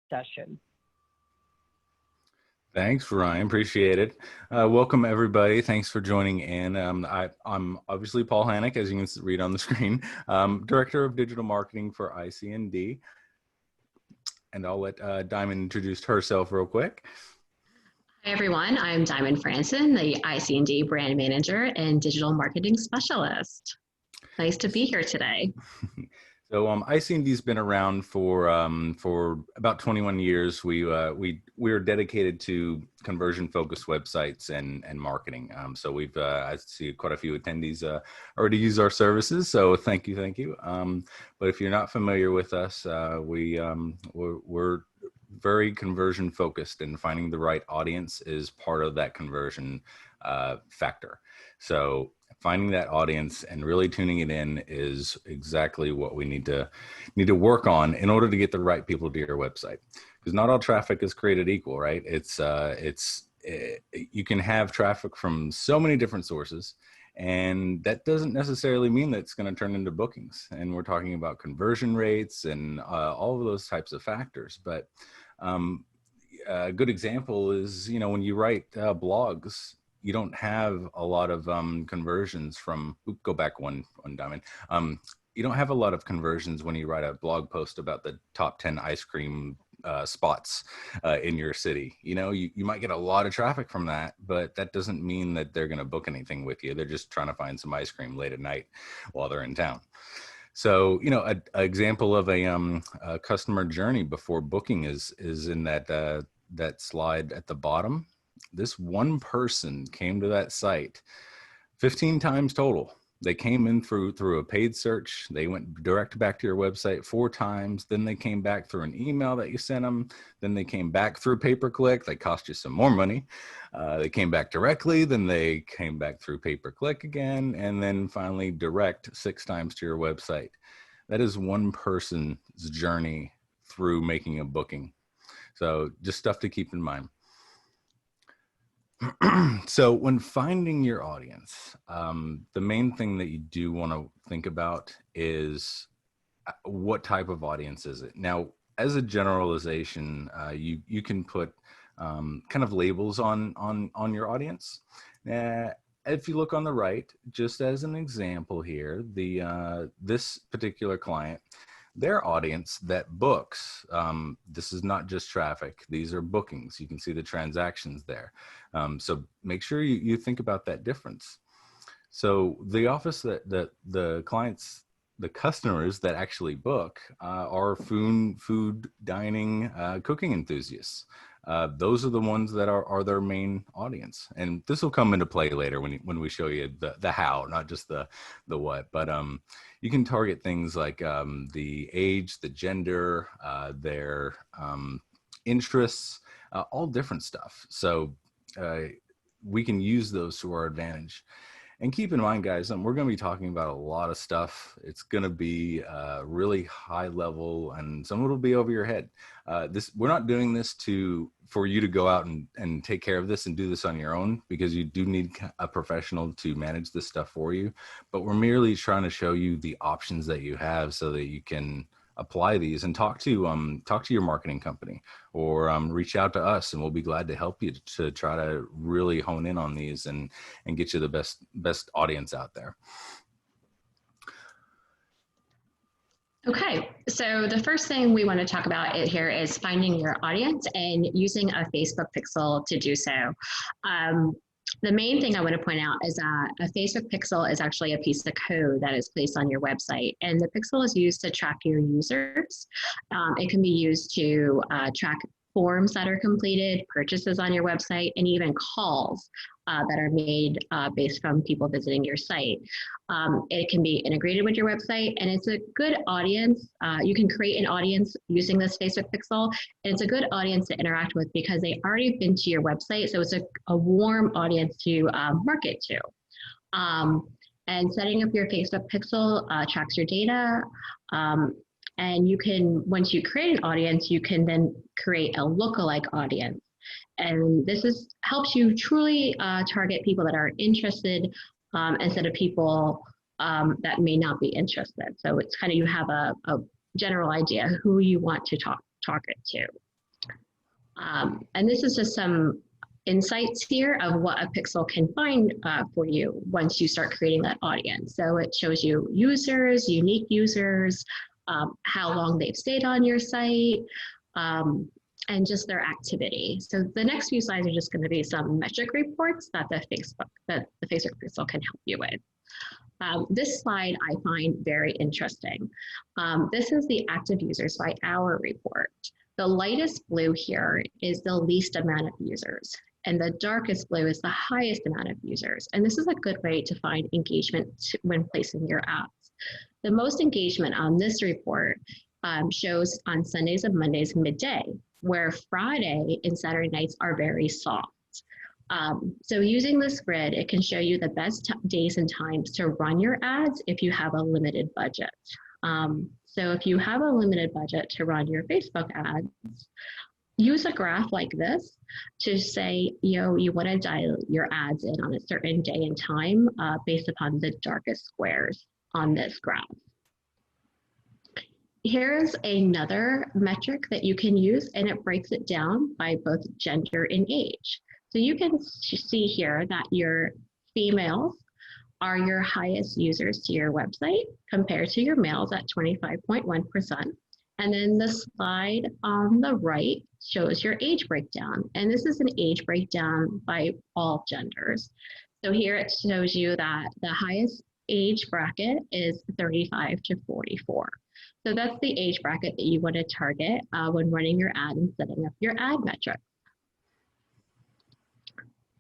session. Thanks, Ryan. Appreciate it. Welcome, everybody. Thanks for joining in. I'm obviously Paul Hanak, as you can read on the screen, Director of Digital Marketing for ICND. And I'll let Diamond introduce herself real quick. Hi, everyone. I'm Diamond Frandsen, the ICND Brand Manager and Digital Marketing Specialist. Nice to be here today. So ICND's been around for about 21 years. We're dedicated to conversion-focused websites and marketing. So we've I see quite a few attendees already use our services. So thank you. But if you're not familiar with us, we're very conversion-focused, and finding the right audience is part of that conversion factor. So finding that audience and really tuning it in is exactly what we need to work on in order to get the right people to your website. Because not all traffic is created equal, right? You can have traffic from so many different sources, and that doesn't necessarily mean that it's going to turn into bookings. And we're talking about conversion rates and all of those types of factors. But a good example is, when you write blogs, you don't have a lot of conversions from, go back one Diamond. You don't have a lot of conversions when you write a blog post about the top 10 ice cream spots in your city. You might get a lot of traffic from that, but that doesn't mean that they're going to book anything with you. They're just trying to find some ice cream late at night while they're in town. So, an example of a customer journey before booking is in that slide at the bottom. This one person came to that site 15 times total. They came in through a paid search. They went direct back to your website 4 times. Then they came back through an email that you sent them. Then they came back through pay-per-click. They cost you some more money. They came back directly. Then they came back through pay-per-click again. And then finally direct 6 times to your website. That is one person's journey through making a booking. So just stuff to keep in mind. So when finding your audience, the main thing that you do want to think about is what type of audience is it. Now, as a generalization, you can put kind of labels on your audience. If you look on the right, just as an example here, this particular client, their audience that books, this is not just traffic, these are bookings. You can see the transactions there. So make sure you think about that difference. So the office that the clients, the customers that actually book are food, dining, cooking enthusiasts. Those are the ones that are their main audience. And this will come into play later when we show you the how, not just the what. But you can target things like the age, the gender, their interests, all different stuff. So we can use those to our advantage. And keep in mind, guys, we're going to be talking about a lot of stuff. It's going to be really high level, and some of it will be over your head. We're not doing this for you to go out and take care of this and do this on your own, because you do need a professional to manage this stuff for you. But we're merely trying to show you the options that you have so that you can apply these and talk to your marketing company, or reach out to us, and we'll be glad to help you to try to really hone in on these and get you the best audience out there. Okay, so the first thing we want to talk about here is finding your audience and using a Facebook pixel to do so. The main thing I want to point out is that a Facebook pixel is actually a piece of code that is placed on your website, and the pixel is used to track your users. It can be used to track forms that are completed, purchases on your website, and even calls that are made based from people visiting your site. It can be integrated with your website, and it's a good audience. You can create an audience using this Facebook pixel, and it's a good audience to interact with because they've already been to your website, so it's a warm audience to market to. And setting up your Facebook pixel tracks your data, and you can, once you create an audience, you can then create a lookalike audience. And this helps you truly target people that are interested instead of people that may not be interested. So it's kind of, you have a general idea who you want to target to. And this is just some insights here of what a pixel can find for you once you start creating that audience. So it shows you users, unique users, how long they've stayed on your site, and just their activity. So the next few slides are just going to be some metric reports that the Facebook pixel can help you with. This slide I find very interesting. This is the active users by hour report. The lightest blue here is the least amount of users, and the darkest blue is the highest amount of users. And this is a good way to find engagement when placing your ads. The most engagement on this report shows on Sundays and Mondays midday, where Friday and Saturday nights are very soft. So using this grid, it can show you the best days and times to run your ads if you have a limited budget. So if you have a limited budget to run your Facebook ads, use a graph like this to say, you want to dial your ads in on a certain day and time based upon the darkest squares on this graph. Here's another metric that you can use, and it breaks it down by both gender and age. So you can see here that your females are your highest users to your website compared to your males at 25.1%. And then the slide on the right shows your age breakdown. And this is an age breakdown by all genders. So here it shows you that the highest age bracket is 35 to 44. So that's the age bracket that you want to target when running your ad and setting up your ad metrics.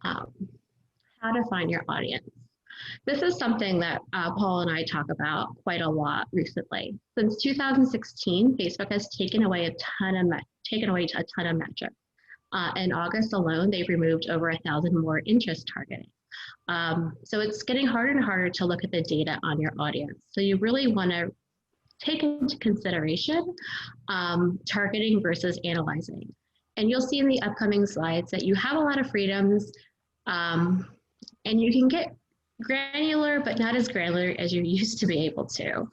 How to find your audience. This is something that Paul and I talk about quite a lot recently. Since 2016, Facebook has taken away a ton of metrics. In August alone, they've removed over 1,000 more interest targeting. So it's getting harder and harder to look at the data on your audience. So you really want to take into consideration targeting versus analyzing. And you'll see in the upcoming slides that you have a lot of freedoms, and you can get granular, but not as granular as you used to be able to.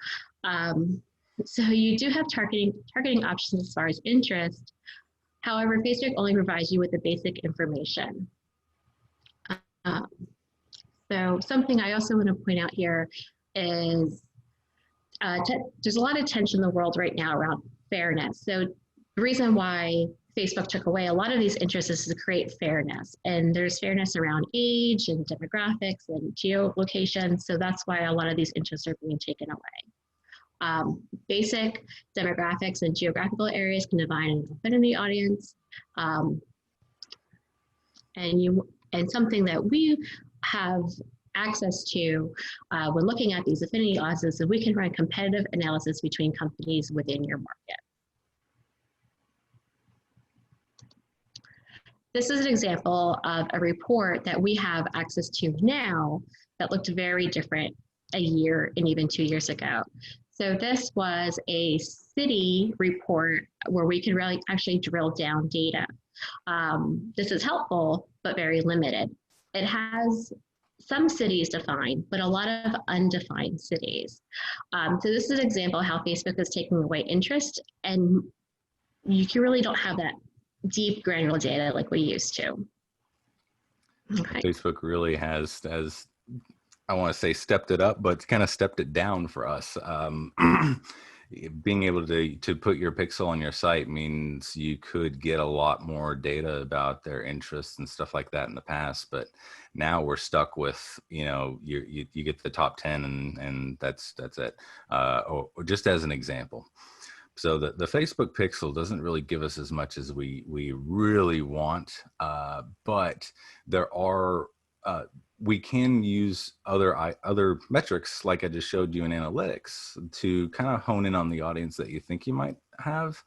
So you do have targeting options as far as interest. However, Facebook only provides you with the basic information. So something I also want to point out here is there's a lot of tension in the world right now around fairness. So the reason why Facebook took away a lot of these interests is to create fairness. And there's fairness around age and demographics and geolocation. So that's why a lot of these interests are being taken away. Basic demographics and geographical areas can define an affinity audience. And something that we have access to when looking at these affinity audiences, is we can run competitive analysis between companies within your market. This is an example of a report that we have access to now that looked very different a year and even 2 years ago. So this was a city report where we can really actually drill down data. This is helpful, but very limited. It has some cities defined, but a lot of undefined cities. So this is an example of how Facebook is taking away interest, and you really don't have that deep granular data like we used to. Okay. Facebook really has, I want to say stepped it up, but kind of stepped it down for us. Being able to put your pixel on your site means you could get a lot more data about their interests and stuff like that in the past, but now we're stuck with, you get the top 10 and that's it. Or just as an example. So the Facebook pixel doesn't really give us as much as we really want, but there are, we can use other metrics like I just showed you in analytics to kind of hone in on the audience that you think you might have.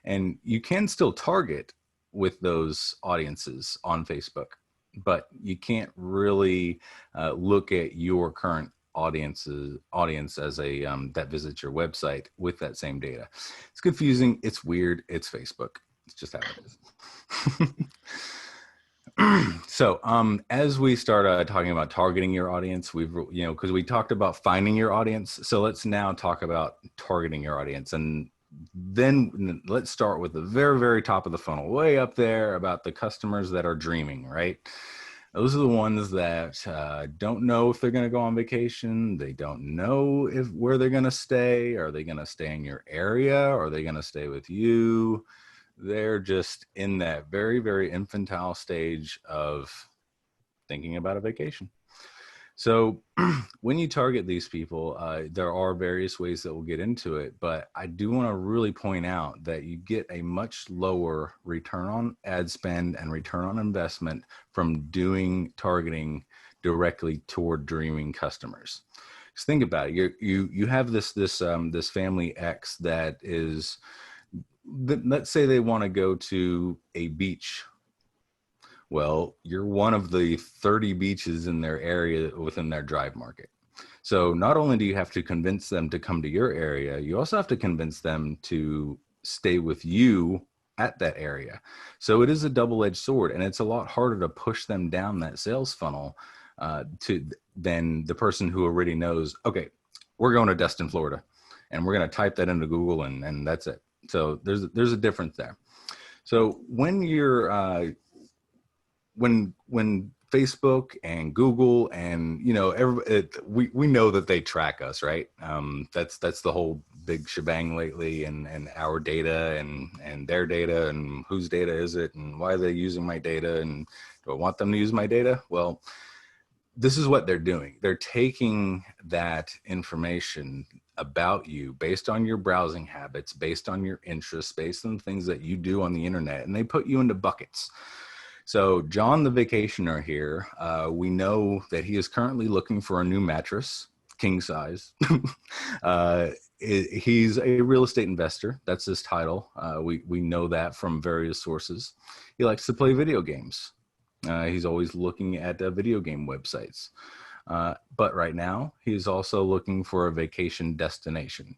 And you can still target with those audiences on Facebook, but you can't really look at your current audience as a that visits your website with that same data. It's confusing, it's weird, it's Facebook, it's just how it is. So as we start talking about targeting your audience, because we talked about finding your audience, so let's now talk about targeting your audience. And then let's start with the very, very top of the funnel, way up there, about the customers that are dreaming, right? Those are the ones that don't know if they're going to go on vacation. They don't know where they're going to stay. Are they going to stay in your area? Are they going to stay with you? They're just in that very, very infantile stage of thinking about a vacation. So when you target these people, there are various ways that we'll get into it, but I do want to really point out that you get a much lower return on ad spend and return on investment from doing targeting directly toward dreaming customers. Just think about it. You have this family X that is, let's say they want to go to a beach. Well, you're one of the 30 beaches in their area within their drive market. So not only do you have to convince them to come to your area, you also have to convince them to stay with you at that area. So it is a double-edged sword, and it's a lot harder to push them down that sales funnel than the person who already knows, okay, we're going to Destin, Florida, and we're going to type that into Google, and that's it. So there's a difference there. So when you're when Facebook and Google and we know that they track us, right? That's the whole big shebang lately, and our data and their data, and whose data is it, and why are they using my data, and do I want them to use my data? Well, this is what they're doing. They're taking that information about you based on your browsing habits, based on your interests, based on things that you do on the internet, and they put you into buckets. So John, the vacationer here, we know that he is currently looking for a new mattress, king size. He's a real estate investor. That's his title. We know that from various sources. He likes to play video games. He's always looking at video game websites. But right now, he's also looking for a vacation destination.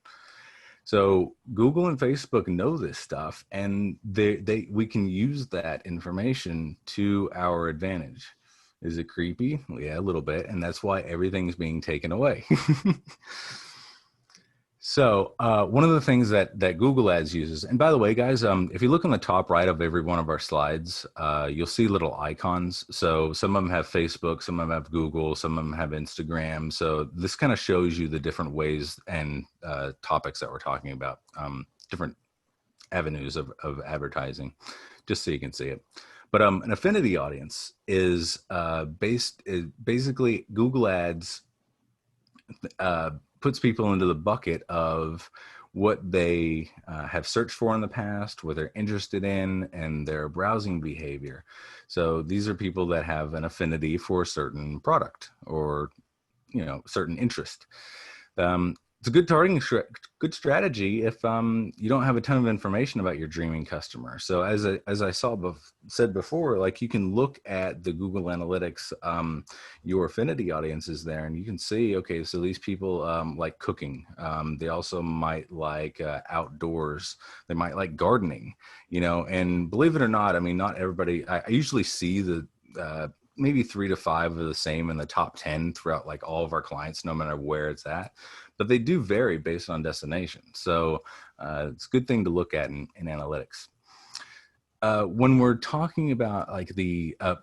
So Google and Facebook know this stuff, and we can use that information to our advantage. Is it creepy? Yeah, a little bit. And that's why everything's being taken away. So one of the things that Google Ads uses, and by the way, guys, if you look on the top right of every one of our slides, you'll see little icons. So some of them have Facebook, some of them have Google, some of them have Instagram. So this kind of shows you the different ways and topics that we're talking about, different avenues of advertising, just so you can see it. But an affinity audience is basically Google Ads puts people into the bucket of what they have searched for in the past, what they're interested in, and their browsing behavior. So these are people that have an affinity for a certain product or, certain interest. It's a good targeting, good strategy if you don't have a ton of information about your dreaming customer. So as I said before, like you can look at the Google Analytics, your affinity audience is there, and you can see, okay, so these people like cooking. They also might like outdoors. They might like gardening, and believe it or not, I mean, not everybody, I usually see the maybe 3 to 5 are the same in the top 10 throughout like all of our clients, no matter where it's at. But they do vary based on destination. So it's a good thing to look at in analytics. When we're talking about like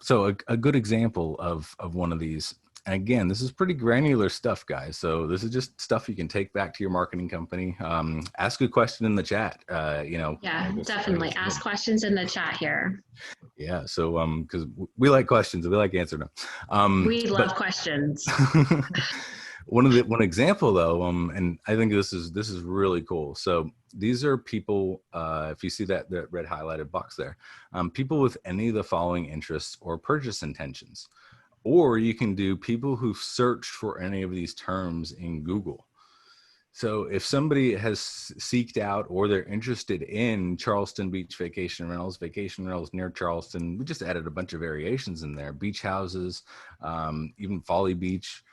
so a good example of one of these, and again, this is pretty granular stuff, guys. So this is just stuff you can take back to your marketing company. Ask a question in the chat. Yeah, definitely. Ask questions in the chat here. Yeah. So because we like questions, we like answering them. We love questions. One example though, and I think this is really cool. So these are people, if you see that red highlighted box there, people with any of the following interests or purchase intentions, or you can do people who've searched for any of these terms in Google. So if somebody has seeked out or they're interested in Charleston Beach vacation rentals near Charleston, we just added a bunch of variations in there, beach houses, even Folly Beach,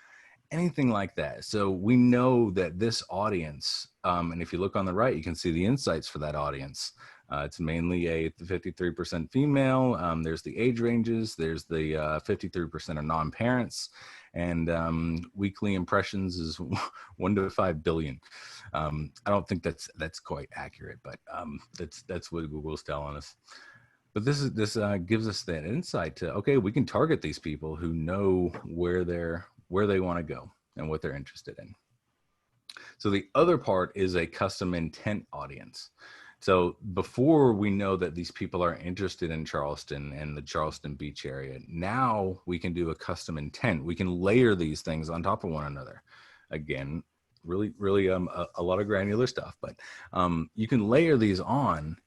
anything like that. So we know that this audience, and if you look on the right, you can see the insights for that audience. It's mainly a 53% female. There's the age ranges. There's the 53% of non-parents. and weekly impressions is 1 to 5 billion. I don't think that's quite accurate, but that's what Google's telling us. But this gives us that insight to, okay, we can target these people who know where they want to go and what they're interested in. So the other part is a custom intent audience. So before we know that these people are interested in Charleston and the Charleston Beach area, now we can do a custom intent. We can layer these things on top of one another. Again, really a lot of granular stuff, but you can layer these on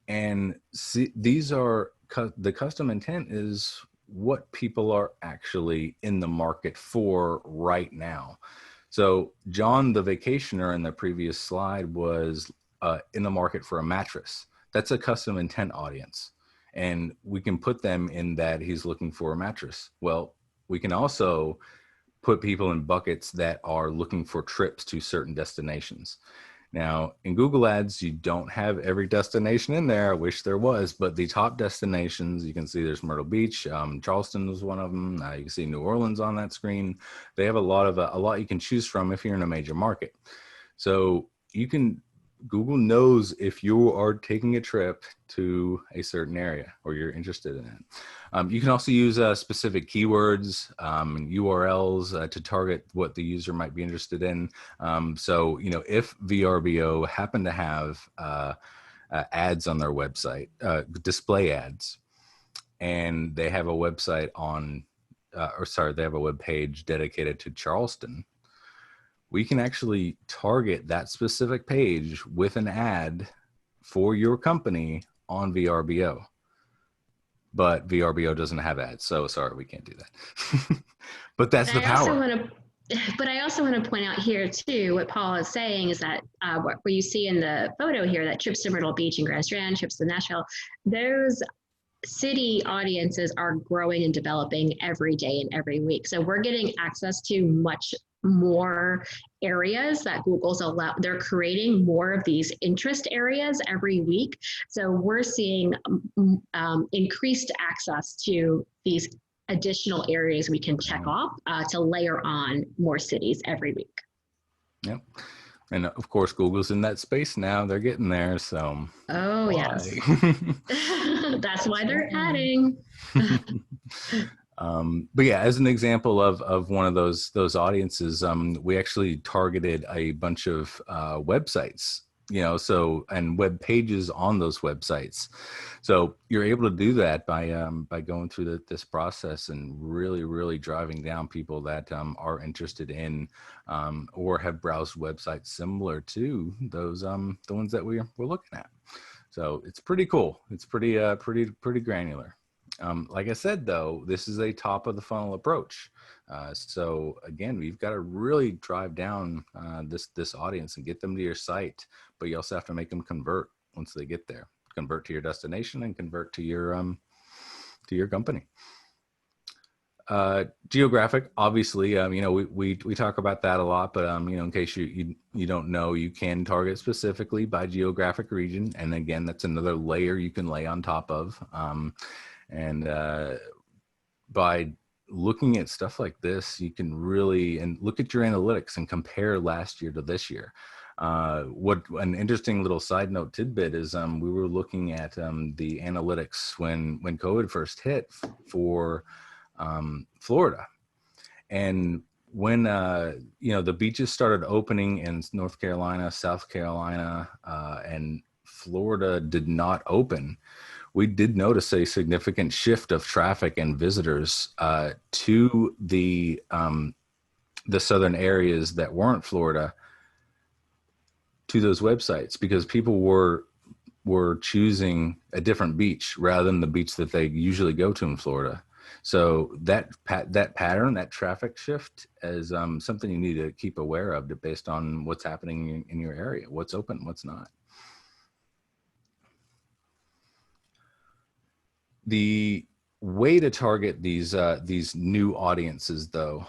and see, these are the custom intent is what people are actually in the market for right now. So John, the vacationer in the previous slide, was in the market for a mattress. That's a custom intent audience. And we can put them in that he's looking for a mattress. Well, we can also put people in buckets that are looking for trips to certain destinations. Now, in Google Ads, you don't have every destination in there. I wish there was, but the top destinations, you can see there's Myrtle Beach. Charleston was one of them. You can see New Orleans on that screen. They have a lot you can choose from if you're in a major market. So Google knows if you are taking a trip to a certain area or you're interested in it. You can also use specific keywords, URLs to target what the user might be interested in. So, if VRBO happen to have ads on their website, display ads, and they have a website they have a web page dedicated to Charleston, we can actually target that specific page with an ad for your company on VRBO. But VRBO doesn't have ads, so sorry, we can't do that. But that's the power. But I also want to point out here too, what Paul is saying is that what you see in the photo here, that trips to Myrtle Beach and Grand Strand, trips to Nashville, those city audiences are growing and developing every day and every week. So we're getting access to much more areas that they're creating more of these interest areas every week. So we're seeing increased access to these additional areas we can check off to layer on more cities every week. Yep. And of course, Google's in that space now. They're getting there. So. Oh, yes. That's why they're adding. But yeah, as an example of one of those audiences, we actually targeted a bunch of websites, and web pages on those websites. So you're able to do that by going through this process and really driving down people that are interested in or have browsed websites similar to those the ones that we're looking at. So it's pretty cool. It's pretty granular. Like I said, though, this is a top of the funnel approach. So again, we've got to really drive down this audience and get them to your site, but you also have to make them convert once they get there, convert to your destination and convert to your company. Geographic, obviously, we talk about that a lot, but in case you don't know, you can target specifically by geographic region, and again, that's another layer you can lay on top of. And by looking at stuff like this, you can really look at your analytics and compare last year to this year. What an interesting little side note tidbit is we were looking at the analytics when COVID first hit for Florida. And when the beaches started opening in North Carolina, South Carolina, and Florida did not open, we did notice a significant shift of traffic and visitors to the southern areas that weren't Florida to those websites, because people were choosing a different beach rather than the beach that they usually go to in Florida. So that pattern, that traffic shift, is something you need to keep aware of based on what's happening in your area, what's open, what's not. The way to target these new audiences, though,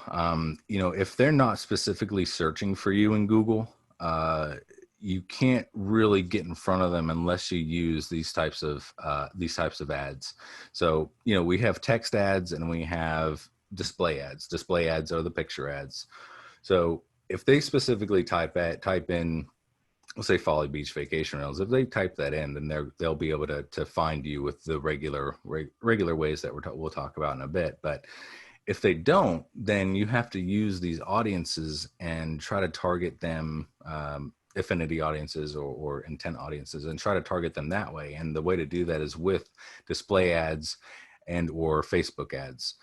if they're not specifically searching for you in Google, you can't really get in front of them unless you use these types of ads. So we have text ads and we have display ads. Display ads are the picture ads. So if they specifically type in, let's say Folly Beach vacation rentals, if they type that in, then they'll be able to find you with the regular ways that we'll talk about in a bit. But if they don't, then you have to use these audiences and try to target them, affinity audiences or intent audiences, and try to target them that way. And the way to do that is with display ads and or Facebook ads.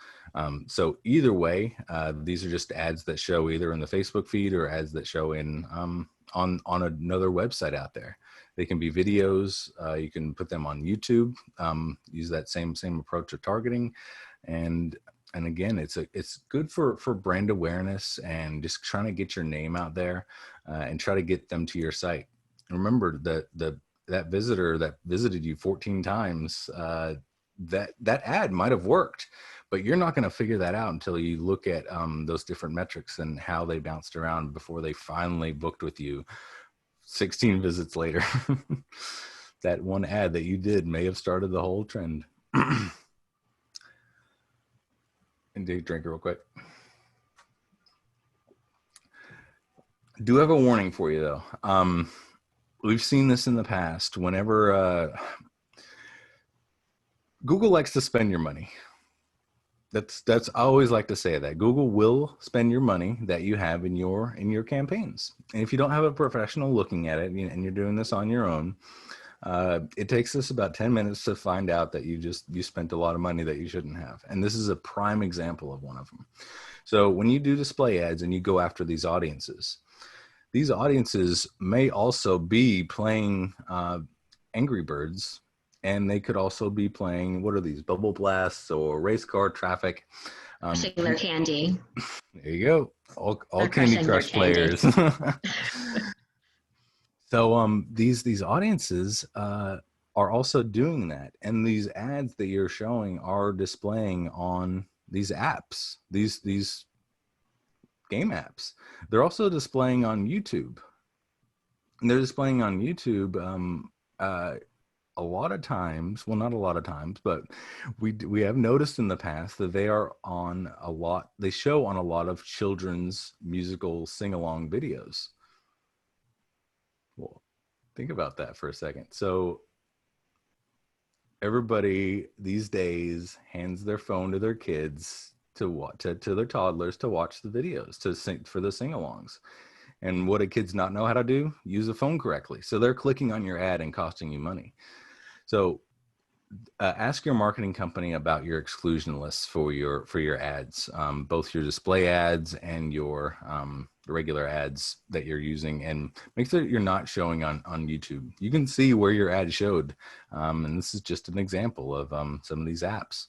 So either way, these are just ads that show either in the Facebook feed or ads that show in on another website out there. They can be videos. You can put them on YouTube. Use that same approach of targeting, and again, it's good for brand awareness and just trying to get your name out there and try to get them to your site. Remember that visitor that visited you 14 times, that ad might have worked, but you're not going to figure that out until you look at those different metrics and how they bounced around before they finally booked with you 16 visits later. That one ad that you did may have started the whole trend. And take a drink real quick. Do have a warning for you though. We've seen this in the past. Whenever Google likes to spend your money. That's I always like to say that Google will spend your money that you have in your campaigns. And if you don't have a professional looking at it and you're doing this on your own, it takes us about 10 minutes to find out that you spent a lot of money that you shouldn't have. And this is a prime example of one of them. So when you do display ads and you go after these audiences may also be playing Angry Birds, and they could also be playing, what are these, Bubble Blasts or race car traffic. Crushing their candy. There you go. All Candy Crush players. So these audiences are also doing that, and these ads that you're showing are displaying on these apps, these game apps. They're also displaying on YouTube, and they're displaying on YouTube a lot of times. Well, not a lot of times, but we have noticed in the past that they are on a lot. They show on a lot of children's musical sing-along videos. Well, think about that for a second. So everybody these days hands their phone to their kids to their toddlers to watch the videos, to sing for the sing-alongs. And what do kids not know how to do? Use a phone correctly. So they're clicking on your ad and costing you money. So ask your marketing company about your exclusion lists for your ads, both your display ads and your regular ads that you're using, and make sure that you're not showing on YouTube. You can see where your ad showed, and this is just an example of some of these apps.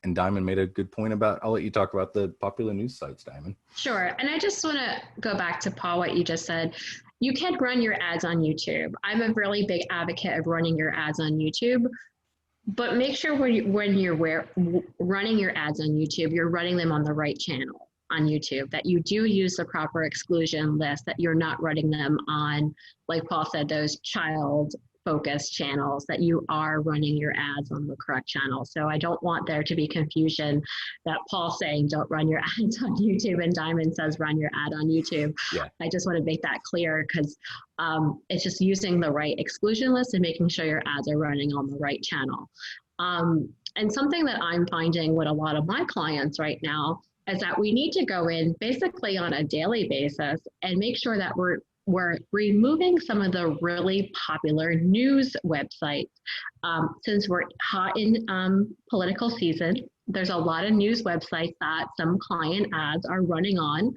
And Diamond made a good point about, I'll let you talk about the popular news sites, Diamond. Sure. And I just want to go back to Paul, what you just said. You can run your ads on YouTube. I'm a really big advocate of running your ads on YouTube, but make sure when you're running your ads on YouTube, you're running them on the right channel on YouTube, that you do use the proper exclusion list, that you're not running them on, like Paul said, those child focused channels, that you are running your ads on the correct channel. So I don't want there to be confusion that Paul's saying don't run your ads on YouTube and Diamond says run your ad on YouTube. Yeah. I just want to make that clear, because it's just using the right exclusion list and making sure your ads are running on the right channel. And something that I'm finding with a lot of my clients right now is that we need to go in basically on a daily basis and make sure that we're removing some of the really popular news websites. Since we're hot in political season, there's a lot of news websites that some client ads are running on,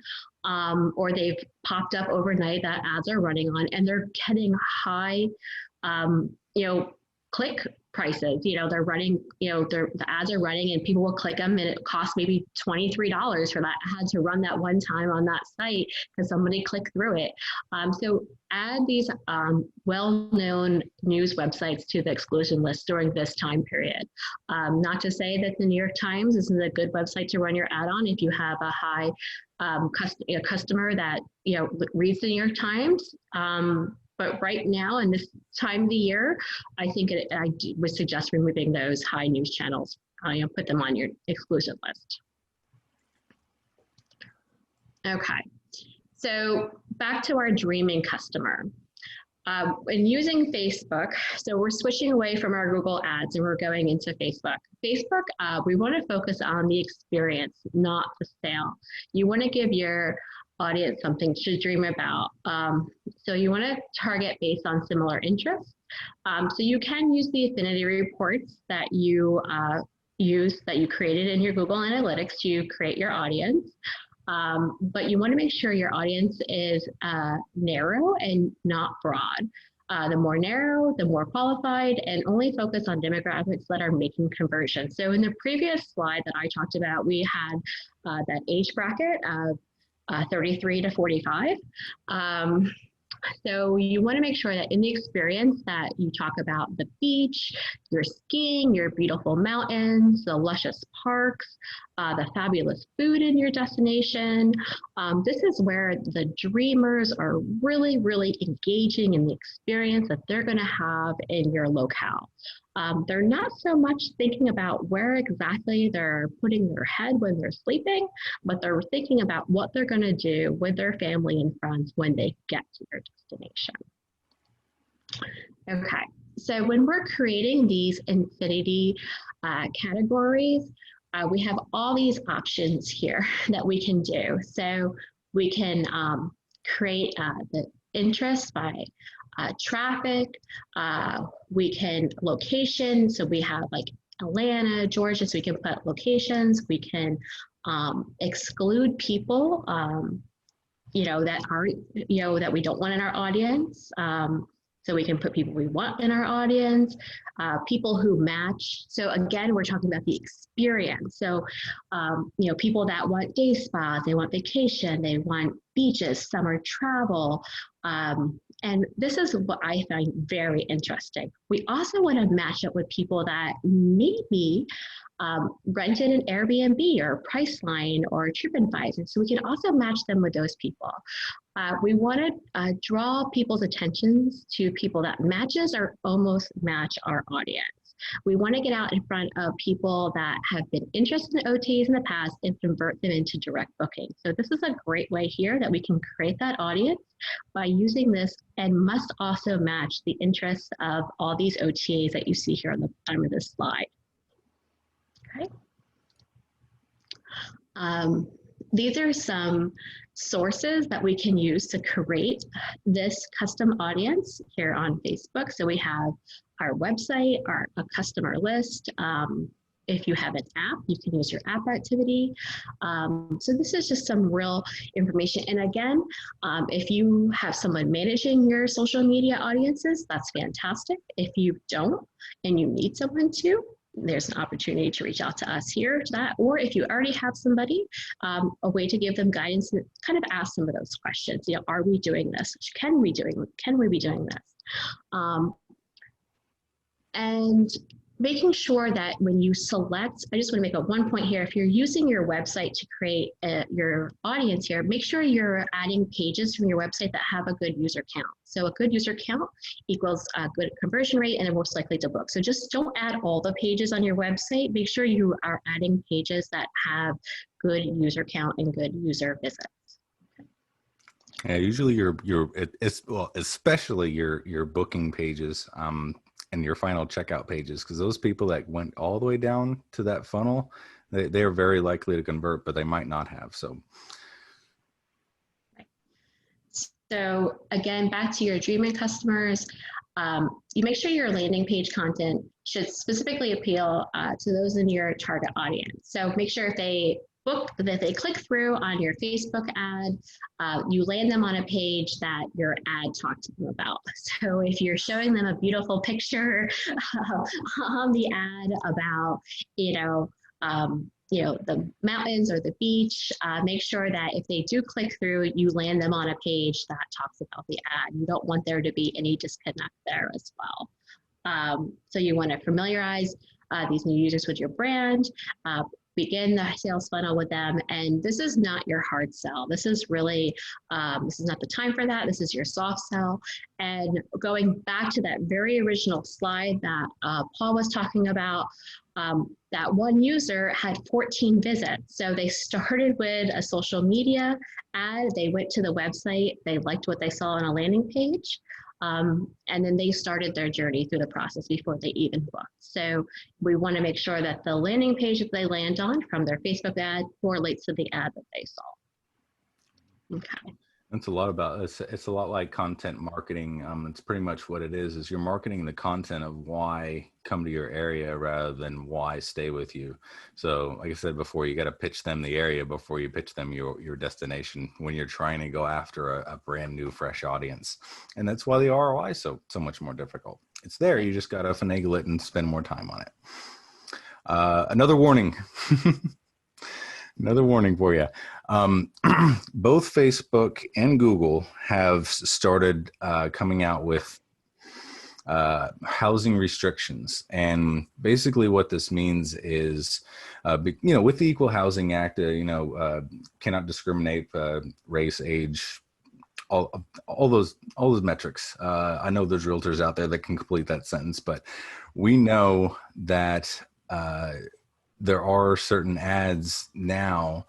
or they've popped up overnight that ads are running on, and they're getting high, click prices. They're running, the ads are running and people will click them, and it costs maybe $23 for that ad to run that one time on that site because somebody clicked through it. So add these well-known news websites to the exclusion list during this time period. Not to say that the New York Times isn't a good website to run your ad on if you have a high customer that reads the New York Times. But right now, in this time of the year, I think I would suggest removing those high news channels. Put them on your exclusive list. Okay, so back to our dreaming customer. And using Facebook, so we're switching away from our Google ads and we're going into Facebook. Facebook, we want to focus on the experience, not the sale. You want to give your audience something to dream about. So you want to target based on similar interests. So you can use the affinity reports that you that you created in your Google Analytics to create your audience. But you want to make sure your audience is narrow and not broad. The more narrow, the more qualified, and only focus on demographics that are making conversions. So in the previous slide that I talked about, we had that age bracket of 33 to 45. So you want to make sure that in the experience that you talk about the beach, your skiing, your beautiful mountains, the luscious parks, the fabulous food in your destination. This is where the dreamers are really, really engaging in the experience that they're going to have in your locale. They're not so much thinking about where exactly they're putting their head when they're sleeping, but they're thinking about what they're going to do with their family and friends when they get to their destination. Okay, so when we're creating these infinity categories, we have all these options here that we can do. So we can create the interest by traffic, we can location, so we have like Atlanta, Georgia, so we can put locations, we can exclude people, that aren't, that we don't want in our audience. So we can put people we want in our audience, people who match. So again, we're talking about the experience. So, people that want day spas, they want vacation, they want beaches, summer travel. And this is what I find very interesting. We also want to match up with people that maybe rented an Airbnb or Priceline or TripAdvisor. So we can also match them with those people. We want to draw people's attentions to people that matches or almost match our audience. We want to get out in front of people that have been interested in OTAs in the past and convert them into direct booking. So this is a great way here that we can create that audience by using this, and must also match the interests of all these OTAs that you see here on the bottom of this slide. Okay. These are some sources that we can use to create this custom audience here on Facebook. So we have our website, a customer list. If you have an app, you can use your app activity. So this is just some real information. And again, if you have someone managing your social media audiences, that's fantastic. If you don't and you need someone to, there's an opportunity to reach out to us here to that. Or if you already have somebody, a way to give them guidance and kind of ask some of those questions. Are we doing this? Can we be doing this? And making sure that when you select, I just want to make one point here. If you're using your website to create your audience here, make sure you're adding pages from your website that have a good user count. So a good user count equals a good conversion rate and they're most likely to book. So just don't add all the pages on your website. Make sure you are adding pages that have good user count and good user visits. Yeah, usually especially your booking pages and your final checkout pages, because those people that went all the way down to that funnel, they are very likely to convert, but they might not have. So again, back to your dreaming customers, you make sure your landing page content should specifically appeal to those in your target audience. So make sure if they that they click through on your Facebook ad, you land them on a page that your ad talked to them about. So if you're showing them a beautiful picture on the ad about, the mountains or the beach, make sure that if they do click through, you land them on a page that talks about the ad. You don't want there to be any disconnect there as well. So you want to familiarize these new users with your brand. begin the sales funnel with them. And this is not your hard sell. This is really, this is not the time for that. This is your soft sell. And going back to that very original slide that Paul was talking about, that one user had 14 visits. So they started with a social media ad. They went to the website. They liked what they saw on a landing page. And then they started their journey through the process before they even booked. So we want to make sure that the landing page that they land on from their Facebook ad correlates to the ad that they saw. Okay. It's a lot about it's a lot like content marketing. It's pretty much what it is you're marketing the content of why come to your area rather than why stay with you. So like I said before, you got to pitch them the area before you pitch them your destination when you're trying to go after a brand new fresh audience. And that's why the ROI is so much more difficult. It's there, you just got to finagle it and spend more time on it. Another warning. Another warning for you. Both Facebook and Google have started coming out with housing restrictions. And basically what this means is, with the Equal Housing Act, cannot discriminate race, age, all those metrics. I know there's realtors out there that can complete that sentence, but we know that there are certain ads now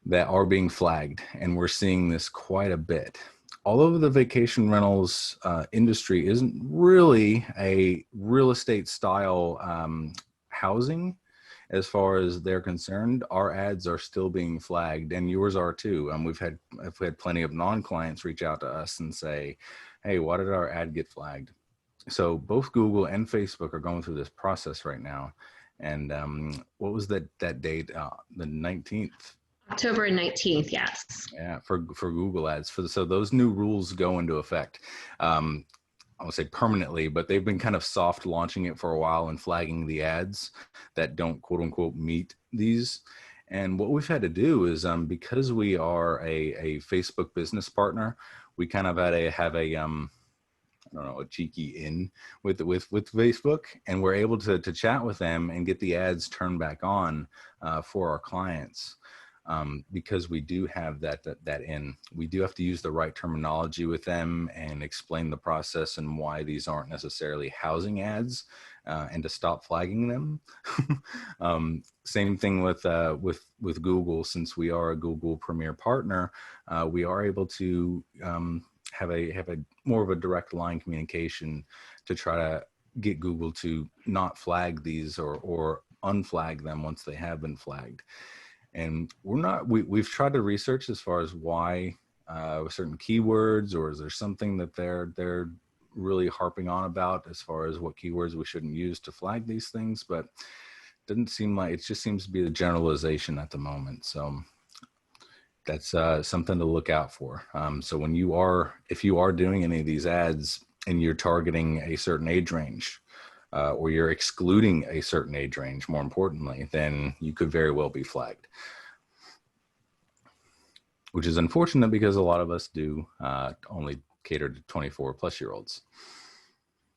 that are being flagged, and we're seeing this quite a bit. Although the vacation rentals industry isn't really a real estate style housing, as far as they're concerned, our ads are still being flagged, and yours are too. We've had plenty of non-clients reach out to us and say, "Hey, why did our ad get flagged?" So both Google and Facebook are going through this process right now. And what was that date? The 19th. October 19th, yes. Yeah, for Google ads. So those new rules go into effect. I won't say permanently, but they've been kind of soft launching it for a while and flagging the ads that don't quote unquote meet these. And what we've had to do is because we are a Facebook business partner, we kind of had to have a a cheeky in with Facebook, and we're able to chat with them and get the ads turned back on for our clients. Because we do have that in. We do have to use the right terminology with them and explain the process and why these aren't necessarily housing ads, and to stop flagging them. Same thing with Google. Since we are a Google Premier partner, we are able to have a more of a direct line communication to try to get Google to not flag these or unflag them once they have been flagged. And we've tried to research as far as why certain keywords, or is there something that they're really harping on about as far as what keywords we shouldn't use to flag these things, but it doesn't seem like, it just seems to be the generalization at the moment. So that's something to look out for. So if you are doing any of these ads and you're targeting a certain age range, or you're excluding a certain age range, more importantly, then you could very well be flagged. Which is unfortunate because a lot of us do only cater to 24-plus-year-olds.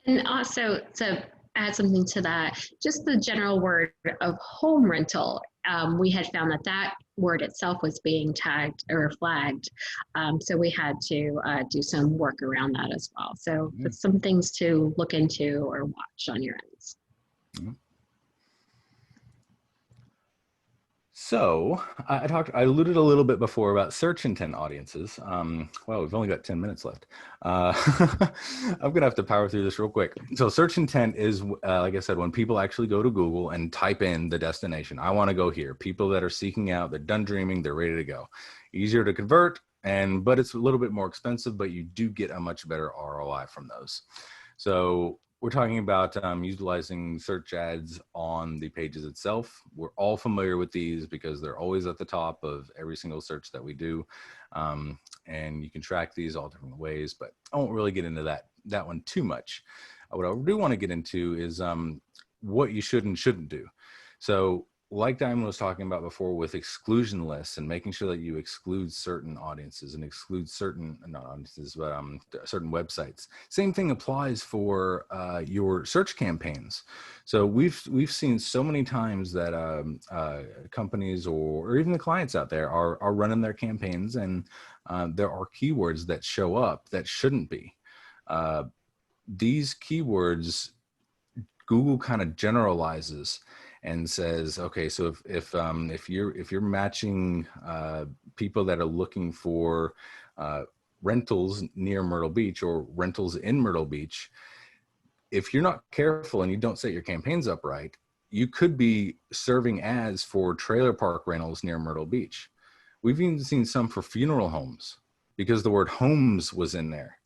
And also, to add something to that, just the general word of home rental, we had found that word itself was being tagged or flagged. So we had to do some work around that as well. So it's some things to look into or watch on your ends. Mm-hmm. So I alluded a little bit before about search intent audiences. Well, we've only got 10 minutes left. I'm going to have to power through this real quick. So search intent is, like I said, when people actually go to Google and type in the destination. I want to go here. People that are seeking out, they're done dreaming, they're ready to go. Easier to convert, but it's a little bit more expensive, but you do get a much better ROI from those. So we're talking about utilizing search ads on the pages itself. We're all familiar with these because they're always at the top of every single search that we do. And you can track these all different ways, but I won't really get into that one too much. What I do want to get into is what you should and shouldn't do. So like Diamond was talking about before with exclusion lists and making sure that you exclude certain audiences and exclude certain, not audiences, but certain websites. Same thing applies for your search campaigns. So we've seen so many times that companies or even the clients out there are running their campaigns, and there are keywords that show up that shouldn't be. These keywords, Google kind of generalizes and says, okay, so if you're matching people that are looking for rentals near Myrtle Beach or rentals in Myrtle Beach, if you're not careful and you don't set your campaigns up right, you could be serving ads for trailer park rentals near Myrtle Beach. We've even seen some for funeral homes because the word homes was in there.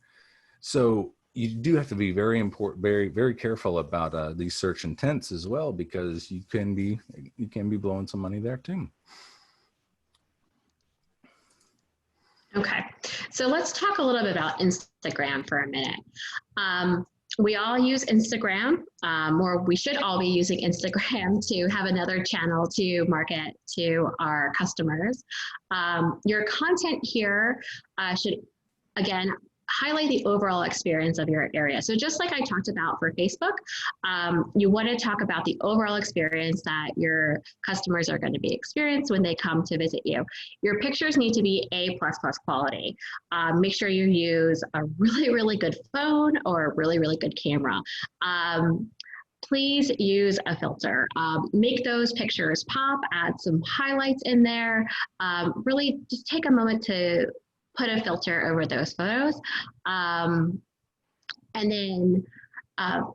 So you do have to be very important, very careful about these search intents as well, because you can be blowing some money there too. Okay, so let's talk a little bit about Instagram for a minute. We all use Instagram, or we should all be using Instagram to have another channel to market to our customers. Your content here should, again, highlight the overall experience of your area. So just like I talked about for Facebook, you want to talk about the overall experience that your customers are going to be experienced when they come to visit you. Your pictures need to be A++ quality. Make sure you use a really good phone or a really good camera. Please use a filter. Make those pictures pop, add some highlights in there. Really just take a moment to put a filter over those photos. And then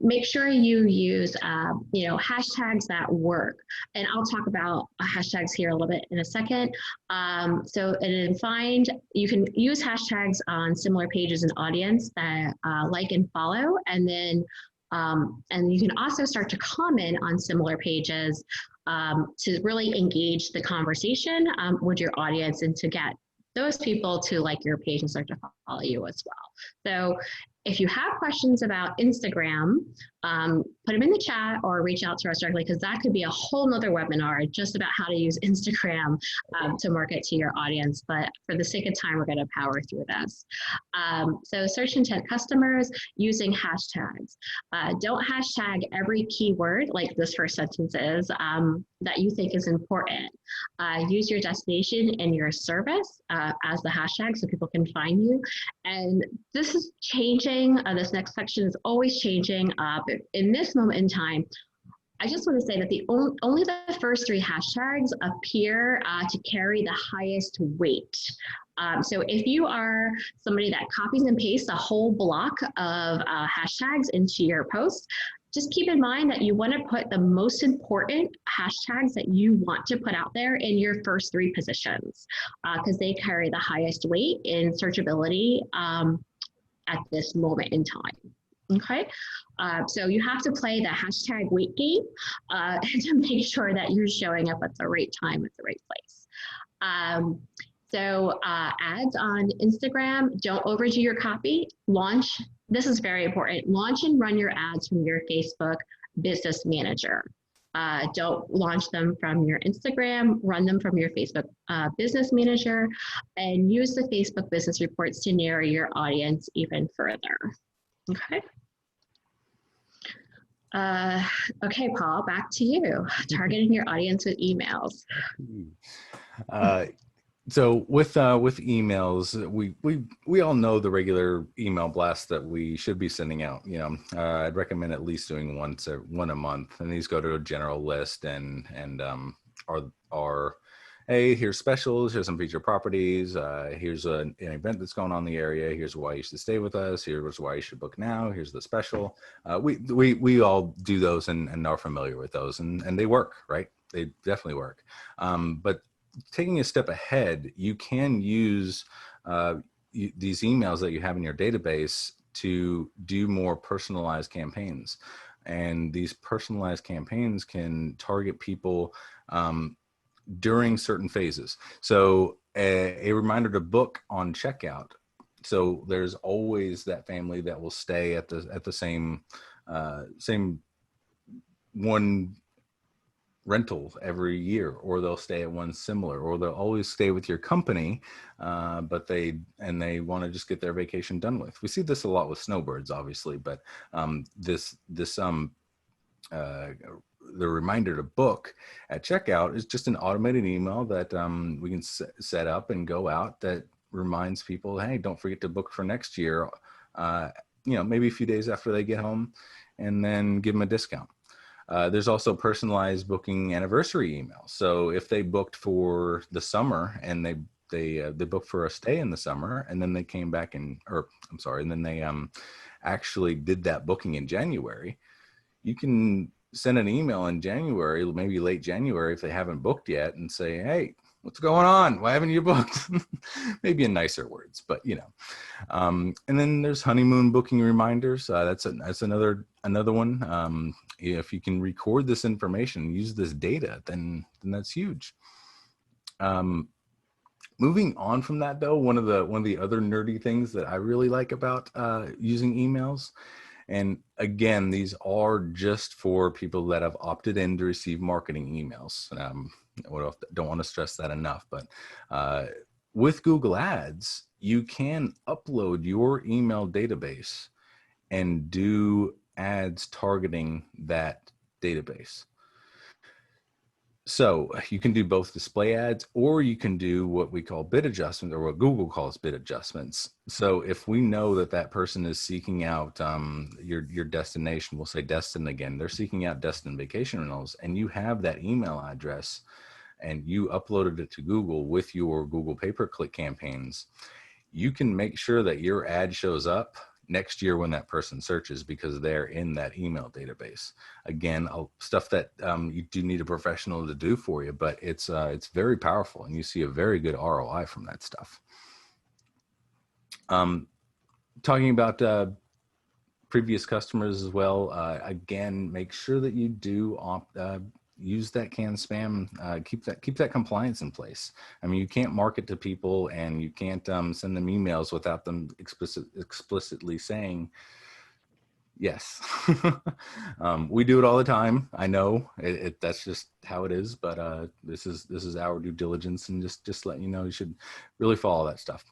make sure you use hashtags that work. And I'll talk about hashtags here a little bit in a second. And then you can use hashtags on similar pages and audience that like and follow. And then and you can also start to comment on similar pages to really engage the conversation with your audience and to get those people to like your page and start to follow you as well. So if you have questions about Instagram, put them in the chat or reach out to us directly, because that could be a whole nother webinar just about how to use Instagram to market to your audience. But for the sake of time, we're going to power through this. So search intent customers using hashtags. Don't hashtag every keyword like this first sentence is that you think is important. Use your destination and your service as the hashtag so people can find you. And this is changing. This next section is always changing. But in this moment in time, I just want to say that only the first 3 hashtags appear to carry the highest weight. So if you are somebody that copies and pastes a whole block of hashtags into your post, just keep in mind that you want to put the most important hashtags that you want to put out there in your first 3 positions, because they carry the highest weight in searchability at this moment in time. Okay, so you have to play the hashtag weight game to make sure that you're showing up at the right time at the right place. So ads on Instagram, don't overdo your copy. Launch, this is very important, launch and run your ads from your Facebook Business Manager. Don't launch them from your Instagram, run them from your Facebook Business Manager, and use the Facebook Business Reports to narrow your audience even further. Okay. Okay, Paul, back to you. Targeting your audience with emails. So with emails, we all know the regular email blasts that we should be sending out. I'd recommend at least doing one a month, and these go to a general list and are hey, here's specials, here's some featured properties, here's an event that's going on in the area, here's why you should stay with us, here's why you should book now, here's the special. We all do those and are familiar with those, and they work, right? They definitely work. But taking a step ahead, you can use these emails that you have in your database to do more personalized campaigns. And these personalized campaigns can target people during certain phases. So a reminder to book on checkout. So there's always that family that will stay at the same one rental every year, or they'll stay at one similar, or they'll always stay with your company, but they want to just get their vacation done with. We see this a lot with snowbirds, obviously, but the reminder to book at checkout is just an automated email that we can set up and go out that reminds people, hey, don't forget to book for next year, maybe a few days after they get home, and then give them a discount. There's also personalized booking anniversary emails. So if they booked for the summer and they booked for a stay in the summer, and then they came back and then they actually did that booking in January, you can send an email in January, maybe late January, if they haven't booked yet, and say, hey, what's going on? Why haven't you booked? Maybe in nicer words, but and then there's honeymoon booking reminders. That's another one. If you can record this information, use this data, then that's huge. Moving on from that, though, one of the other nerdy things that I really like about using emails, and again, these are just for people that have opted in to receive marketing emails. Don't want to stress that enough, but with Google Ads, you can upload your email database and do ads targeting that database. So you can do both display ads, or you can do what we call bid adjustments, or what Google calls bid adjustments. So if we know that person is seeking out your destination, we'll say Destin again, they're seeking out Destin vacation rentals, and you have that email address and you uploaded it to Google with your Google pay-per-click campaigns, you can make sure that your ad shows up next year when that person searches, because they're in that email database. Again, stuff that you do need a professional to do for you, but it's very powerful, and you see a very good ROI from that stuff. Talking about previous customers as well, again, make sure that you do use that canned spam. Keep that compliance in place. I mean, you can't market to people, and you can't send them emails without them explicitly saying yes. We do it all the time. I know that's just how it is, but this is our due diligence, and just letting you know, you should really follow that stuff.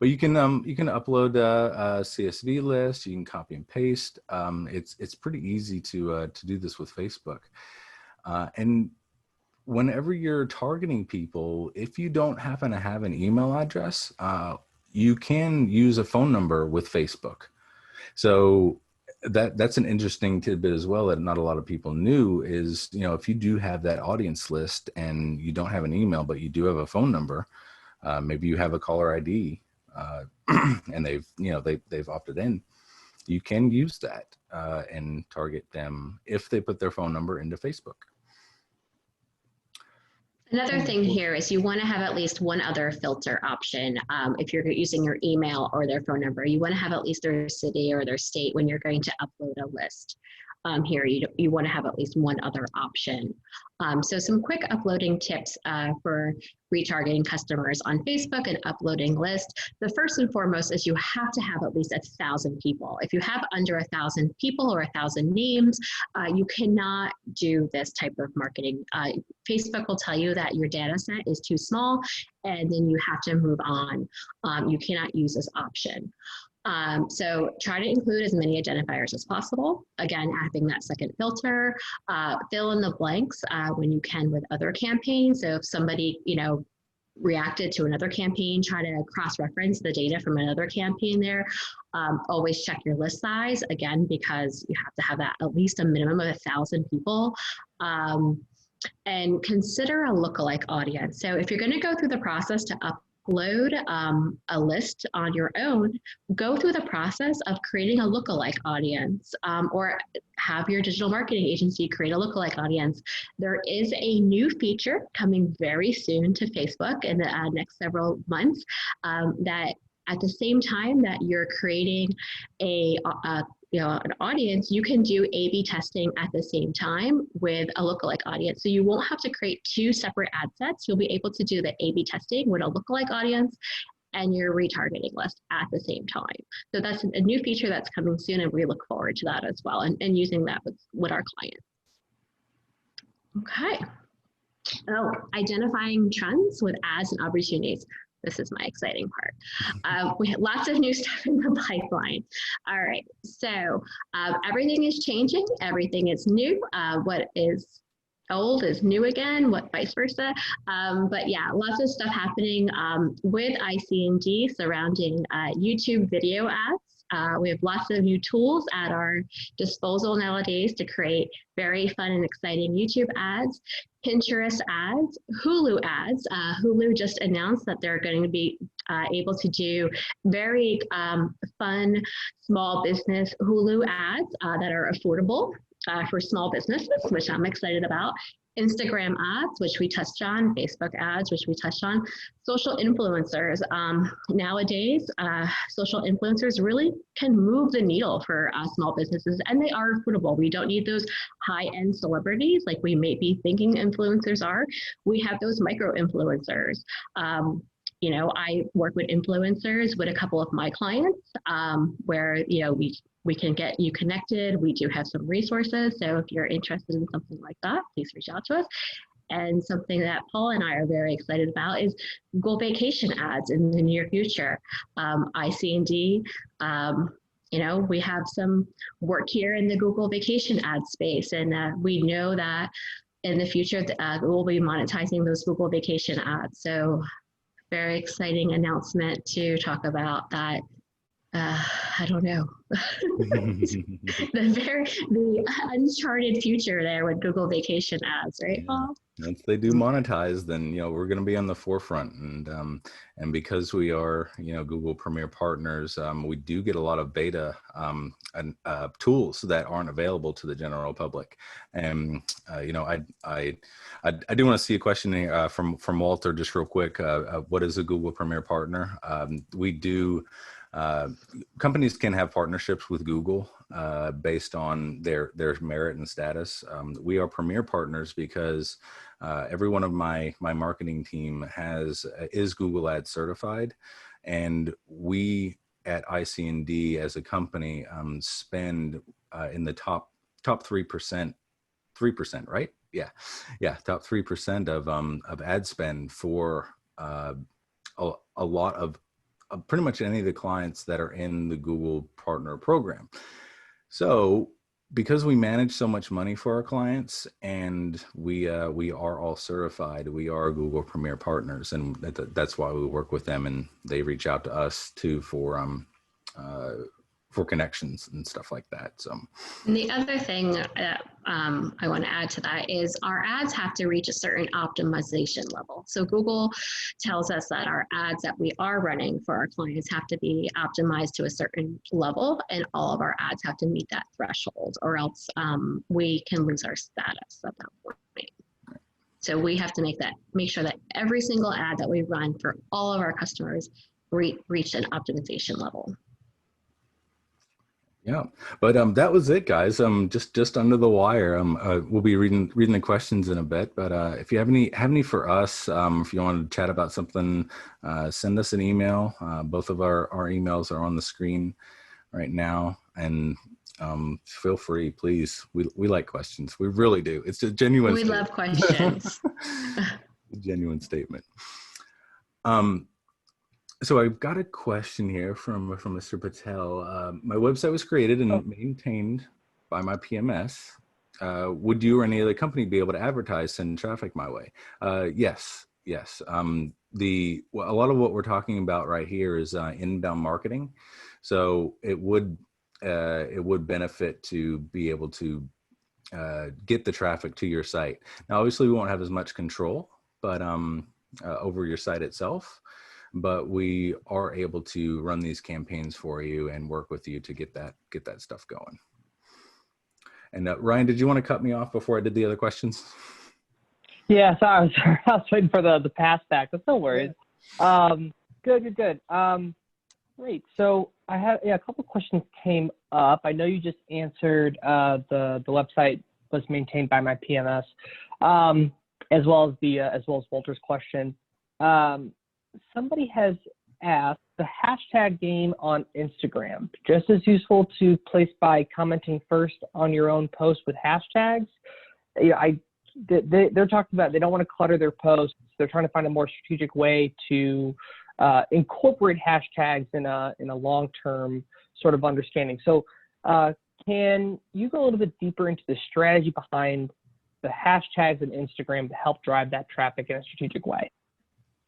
But you can upload a CSV list. You can copy and paste. It's pretty easy to do this with Facebook. And whenever you're targeting people, if you don't happen to have an email address, you can use a phone number with Facebook. So that's an interesting tidbit as well that not a lot of people knew is, if you do have that audience list and you don't have an email, but you do have a phone number, maybe you have a caller ID, and they've opted in, you can use that and target them if they put their phone number into Facebook. Another thing here is you want to have at least one other filter option. If you're using your email or their phone number, you want to have at least their city or their state when you're going to upload a list. Here, you want to have at least one other option. So some quick uploading tips for retargeting customers on Facebook and uploading lists. The first and foremost is you have to have at least 1,000 people. If you have under 1,000 people or 1,000 names, you cannot do this type of marketing. Facebook will tell you that your data set is too small, and then you have to move on. You cannot use this option. So try to include as many identifiers as possible. Again, having that second filter, fill in the blanks when you can with other campaigns. So if somebody, reacted to another campaign, try to cross-reference the data from another campaign there. Always check your list size, again, because you have to have that at least a minimum of 1,000 people. And consider a lookalike audience. So if you're going to go through the process to upload a list on your own, go through the process of creating a lookalike audience, or have your digital marketing agency create a lookalike audience. There is a new feature coming very soon to Facebook in the next several months that at the same time that you're creating an audience, you can do A/B testing at the same time with a lookalike audience. So you won't have to create two separate ad sets. You'll be able to do the A/B testing with a lookalike audience and your retargeting list at the same time. So that's a new feature that's coming soon, and we look forward to that as well, and using that with our clients. Okay. Oh, identifying trends with ads and opportunities. This is my exciting part. We have lots of new stuff in the pipeline. All right, so everything is changing. Everything is new. What is old is new again, what vice versa. But yeah, lots of stuff happening with ICND surrounding YouTube video ads. We have lots of new tools at our disposal nowadays to create very fun and exciting YouTube ads, Pinterest ads, Hulu ads. Hulu just announced that they're going to be able to do very fun small business Hulu ads that are affordable for small businesses, which I'm excited about. Instagram ads, which we touched on, Facebook ads, which we touched on, social influencers. Nowadays, social influencers really can move the needle for small businesses, and they are affordable. We don't need those high-end celebrities like we may be thinking influencers are. We have those micro influencers. You know, I work with influencers with a couple of my clients where, you know, we can get you connected. We do have some resources. So if you're interested in something like that, please reach out to us. And something that Paul and I are very excited about is Google vacation ads in the near future. ICND, you know, we have some work here in the Google vacation ad space. And we know that in the future, we'll be monetizing those Google vacation ads. So very exciting announcement to talk about that. I don't know. the uncharted future there with Google vacation ads, right, Paul? Once they do monetize, then, you know, we're going to be on the forefront, and because we are, you know, Google Premier partners, we do get a lot of beta and tools that aren't available to the general public. And you know, I do want to see a question here, from Walter, just real quick. What is a Google Premier partner? We do. Companies can have partnerships with Google based on their merit and status. We are premier partners because every one of my marketing team is Google Ads certified, and we at ICND as a company spend in the top 3%, right? Yeah, top 3% of ad spend for a lot of pretty much any of the clients that are in the Google Partner Program. So because we manage so much money for our clients, and we are all certified, we are Google Premier Partners, and that's why we work with them, and they reach out to us too for connections and stuff like that. So, and the other thing that I want to add to that is our ads have to reach a certain optimization level. So Google tells us that our ads that we are running for our clients have to be optimized to a certain level, and all of our ads have to meet that threshold, or else we can lose our status at that point. So we have to make sure that every single ad that we run for all of our customers reach an optimization level. Yeah, but that was it, guys. Just under the wire. We'll be reading the questions in a bit. But if you have any for us, if you want to chat about something, send us an email. Both of our emails are on the screen right now, and feel free, please. We like questions. We really do. It's a genuine. We love questions. A genuine statement. So I've got a question here from Mr. Patel. My website was created and maintained by my PMS. Would you or any other company be able to advertise, send traffic my way? Yes. A lot of what we're talking about right here is inbound marketing. So it would benefit to be able to get the traffic to your site. Now, obviously, we won't have as much control, but over your site itself. But we are able to run these campaigns for you and work with you to get that stuff going. And Ryan, did you want to cut me off before I did the other questions? Yeah, sorry, I was waiting for the pass back, but no worries. Good. Great. So I have a couple questions came up. I know you just answered the website was maintained by my PMS, as well as Walter's question. Somebody has asked, the hashtag game on Instagram, just as useful to place by commenting first on your own post with hashtags? they're talking about they don't want to clutter their posts. They're trying to find a more strategic way to incorporate hashtags in a long-term sort of understanding. So can you go a little bit deeper into the strategy behind the hashtags in Instagram to help drive that traffic in a strategic way?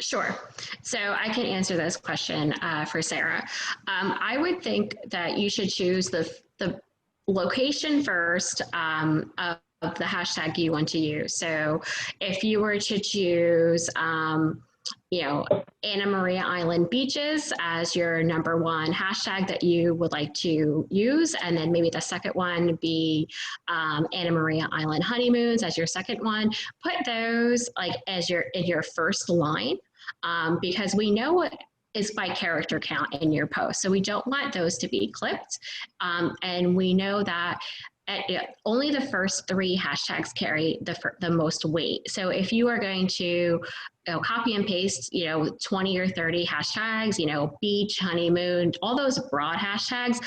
Sure. So I can answer this question for Sarah. I would think that you should choose the location first of the hashtag you want to use. So if you were to choose, Anna Maria Island beaches as your #1 hashtag that you would like to use, and then maybe the second one be Anna Maria Island honeymoons as your second one, put those like as in your first line, because we know what is by character count in your post. So we don't want those to be clipped. And we know that only the first 3 hashtags carry the most weight. So if you are going to copy and paste, 20 or 30 hashtags, beach, honeymoon, all those broad hashtags,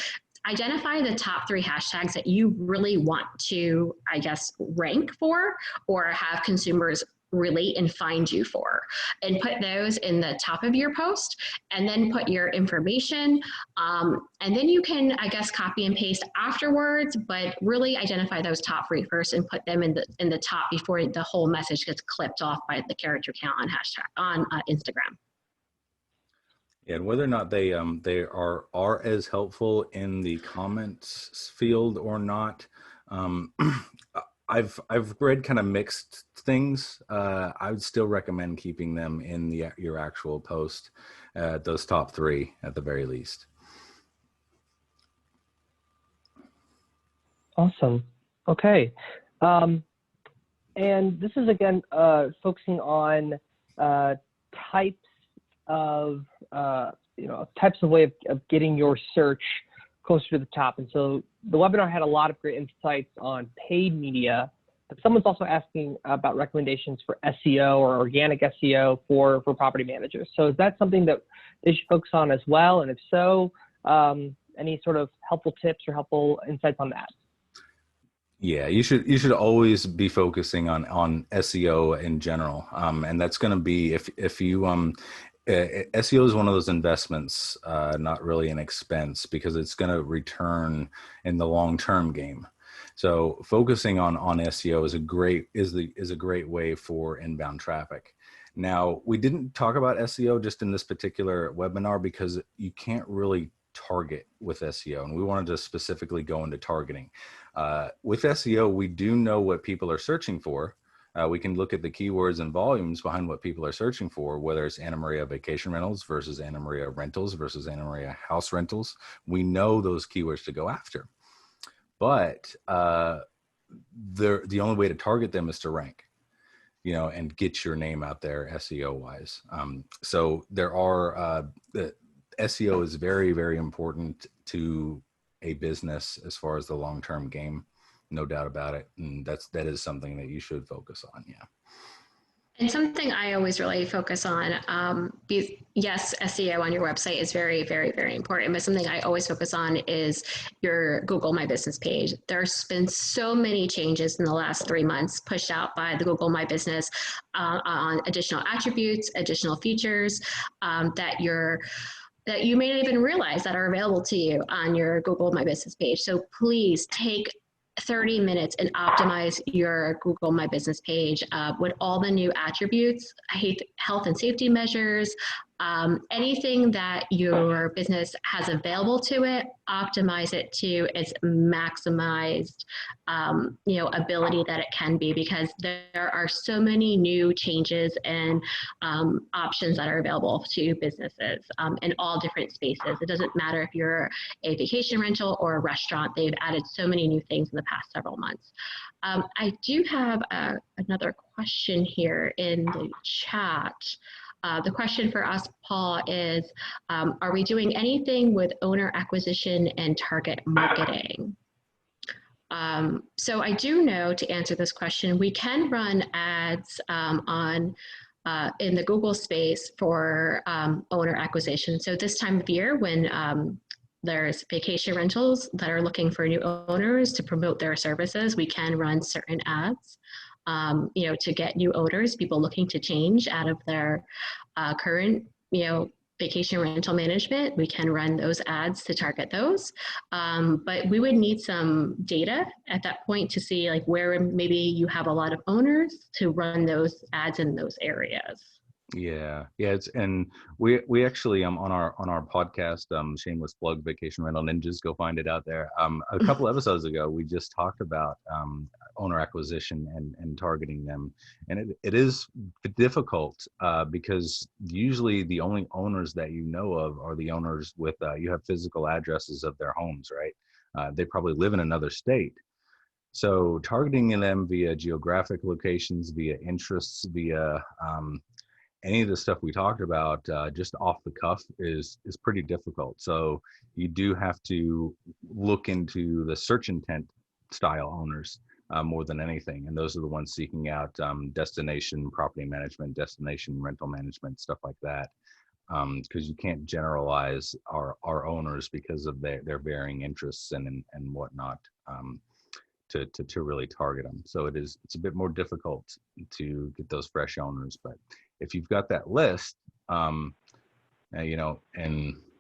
identify the top 3 hashtags that you really want to, I guess, rank for or have consumers relate and find you for, and put those in the top of your post, and then put your information, and then you can, I guess, copy and paste afterwards, but really identify those top 3 first and put them in the top before the whole message gets clipped off by the character count on Instagram. Yeah, and whether or not they are as helpful in the comments field or not, I've read kind of mixed things. I would still recommend keeping them in your actual post, those top 3 at the very least. Awesome. Okay. And this is again focusing on types of way of getting your search closer to the top. And so the webinar had a lot of great insights on paid media, but someone's also asking about recommendations for SEO or organic SEO for property managers. So is that something that they should focus on as well? And if so, any sort of helpful tips or helpful insights on that? Yeah, you should always be focusing on SEO in general. And that's going to be if you SEO is one of those investments, not really an expense, because it's going to return in the long-term game. So focusing on SEO is a great way for inbound traffic. Now, we didn't talk about SEO just in this particular webinar because you can't really target with SEO, and we wanted to specifically go into targeting. With SEO, we do know what people are searching for. We can look at the keywords and volumes behind what people are searching for, whether it's Anna Maria vacation rentals versus Anna Maria rentals versus Anna Maria house rentals. We know those keywords to go after, but the only way to target them is to rank, and get your name out there SEO wise. So there are the SEO is very, very important to a business as far as the long-term game. No doubt about it. And that is something that you should focus on. Yeah. And something I always really focus on, yes, SEO on your website is very, very, very important, but something I always focus on is your Google My Business page. There's been so many changes in the last 3 months pushed out by the Google My Business on additional attributes, additional features that you may not even realize that are available to you on your Google My Business page. So please take 30 minutes and optimize your Google My Business page with all the new attributes, health and safety measures, anything that your business has available to it, optimize it to its maximized ability that it can be, because there are so many new changes and options that are available to businesses in all different spaces. It doesn't matter if you're a vacation rental or a restaurant. They've added so many new things in the past several months. I do have another question here in the chat. The question for us, Paul, is, are we doing anything with owner acquisition and target marketing? So I do know, to answer this question, we can run ads in the Google space for owner acquisition. So this time of year, when there's vacation rentals that are looking for new owners to promote their services, we can run certain ads. to get new owners, people looking to change out of their current, vacation rental management. We can run those ads to target those. But we would need some data at that point to see like where maybe you have a lot of owners to run those ads in those areas. Yeah. And we actually on our podcast, shameless plug, Vacation Rental Ninjas, go find it out there. A couple episodes ago, we just talked about owner acquisition and targeting them, and it is difficult because usually the only owners that you know of are the owners with you have physical addresses of their homes, right? They probably live in another state. So targeting them via geographic locations, via interests, via any of the stuff we talked about just off the cuff is pretty difficult. So you do have to look into the search intent style owners more than anything. And those are the ones seeking out destination property management, destination rental management, stuff like that. Because you can't generalize our owners because of their varying interests and whatnot to really target them. So it's a bit more difficult to get those fresh owners. But if you've got that list, and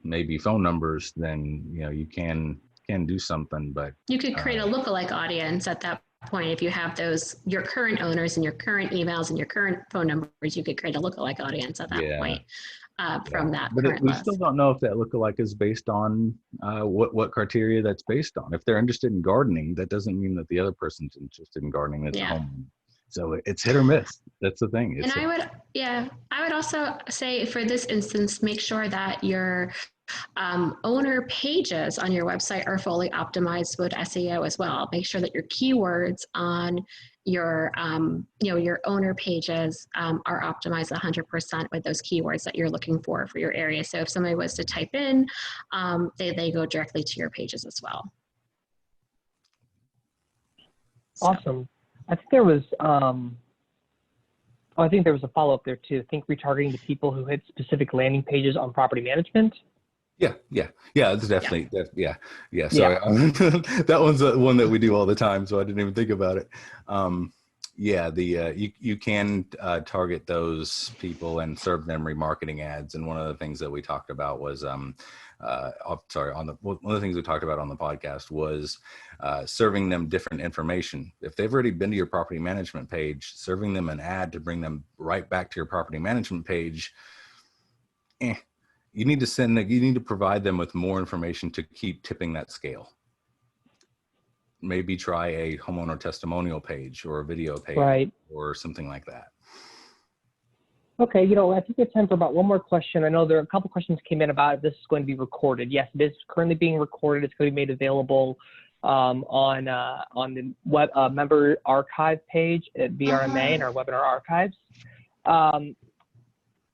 maybe phone numbers, then you can do something. But you could create a lookalike audience at that point. If you have your current owners and your current emails and your current phone numbers, you could create a lookalike audience at that point from that. But we still don't know if that lookalike is based on what criteria that's based on. If they're interested in gardening, that doesn't mean that the other person's interested in gardening. That's a home. So it's hit or miss. That's the thing. I would also say for this instance, make sure that your owner pages on your website are fully optimized with SEO as well. Make sure that your keywords on your your owner pages are optimized 100% with those keywords that you're looking for your area. So if somebody was to type in, they go directly to your pages as well. Awesome. I think there was I think there was a follow-up there too. I think retargeting the people who hit specific landing pages on property management. Yeah, it's definitely, Sorry, that one's one that we do all the time, so I didn't even think about it. You can target those people and serve them remarketing ads. And one of the things that we talked about was, one of the things we talked about on the podcast was serving them different information. If they've already been to your property management page, serving them an ad to bring them right back to your property management page, you need to provide them with more information to keep tipping that scale. Maybe try a homeowner testimonial page or a video page or something like that. Okay, I think we have time for about one more question. I know there are a couple questions came in about if this is going to be recorded. Yes, it is currently being recorded. It's going to be made available on the web member archive page at VRMA in our webinar archives.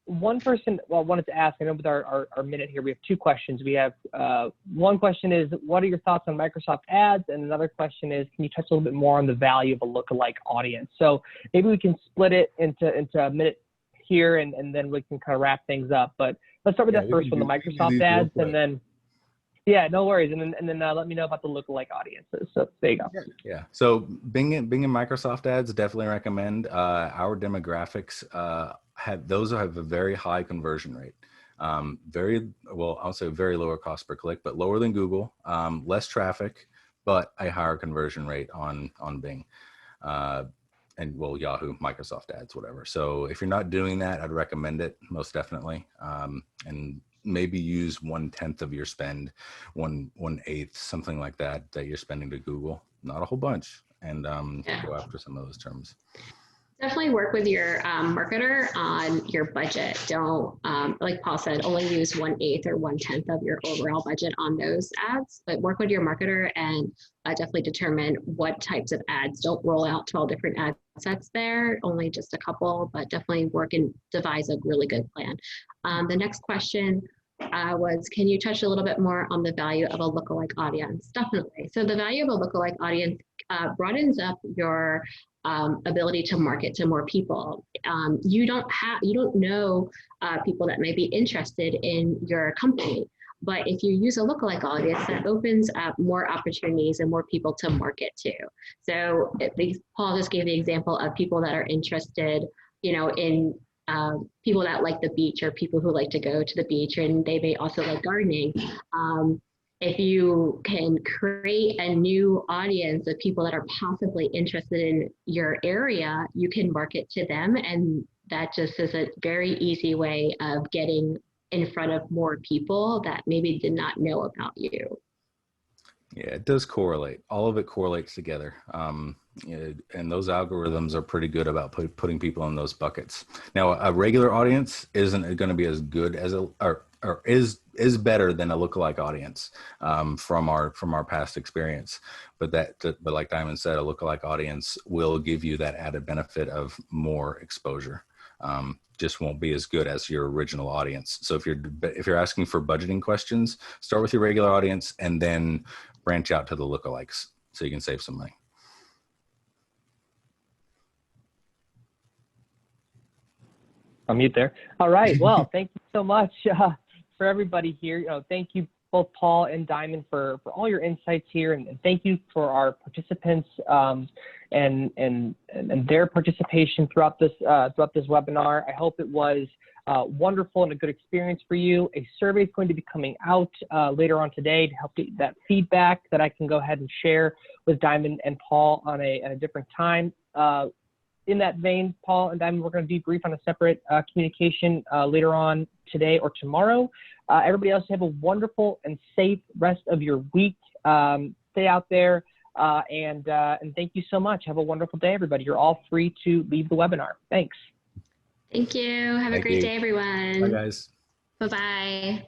One person wanted to ask, I know with our minute here, we have two questions. We have one question is, what are your thoughts on Microsoft ads? And another question is, can you touch a little bit more on the value of a lookalike audience? So maybe we can split it into a minute here and then we can kind of wrap things up. But let's start with that first one, the Microsoft ads, and then, no worries. And then let me know about the lookalike audiences. So there you go. Yeah. So Bing and Microsoft ads, definitely recommend. Our demographics have a very high conversion rate. I'll say very lower cost per click, but lower than Google, less traffic, but a higher conversion rate on Bing. And Yahoo, Microsoft ads, whatever. So if you're not doing that, I'd recommend it most definitely. And maybe use 1/10 of your spend, 1/8, something like that you're spending to Google, not a whole bunch, and go after some of those terms. Definitely work with your marketer on your budget. Don't, like Paul said, only use 1/8 or 1/10 of your overall budget on those ads, but work with your marketer and definitely determine what types of ads. Don't roll out 12 different ad sets there, only just a couple, but definitely work and devise a really good plan. The next question was, can you touch a little bit more on the value of a lookalike audience? Definitely. So the value of a lookalike audience broadens up your ability to market to more people. You don't know people that may be interested in your company. But if you use a lookalike audience, that opens up more opportunities and more people to market to. So at least Paul just gave the example of people that are interested, you know, in people that like the beach or people who like to go to the beach, and they may also like gardening. If you can create a new audience of people that are possibly interested in your area, you can market to them. And that just is a very easy way of getting in front of more people that maybe did not know about you. Yeah, it does correlate. All of it correlates together. And those algorithms are pretty good about putting people in those buckets. Now, a regular audience isn't going to be as good as or is better than a lookalike audience from our past experience. But like Diamond said, a lookalike audience will give you that added benefit of more exposure. Just won't be as good as your original audience. So if you're asking for budgeting questions, start with your regular audience and then branch out to the lookalikes so you can save some money. I'll mute there. All right. Well, thank you so much for everybody here. You know, thank you both Paul and Diamond for all your insights here, and thank you for our participants and their participation throughout this webinar. I hope it was wonderful and a good experience for you. A survey is going to be coming out later on today to help get that feedback that I can go ahead and share with Diamond and Paul on a different time. In that vein, Paul and Diamond, we're going to debrief on a separate communication later on today or tomorrow. Everybody else, have a wonderful and safe rest of your week. Stay out there, and thank you so much. Have a wonderful day, everybody. You're all free to leave the webinar. Thanks. Thank you. Have a great day, everyone. Bye, guys. Bye-bye.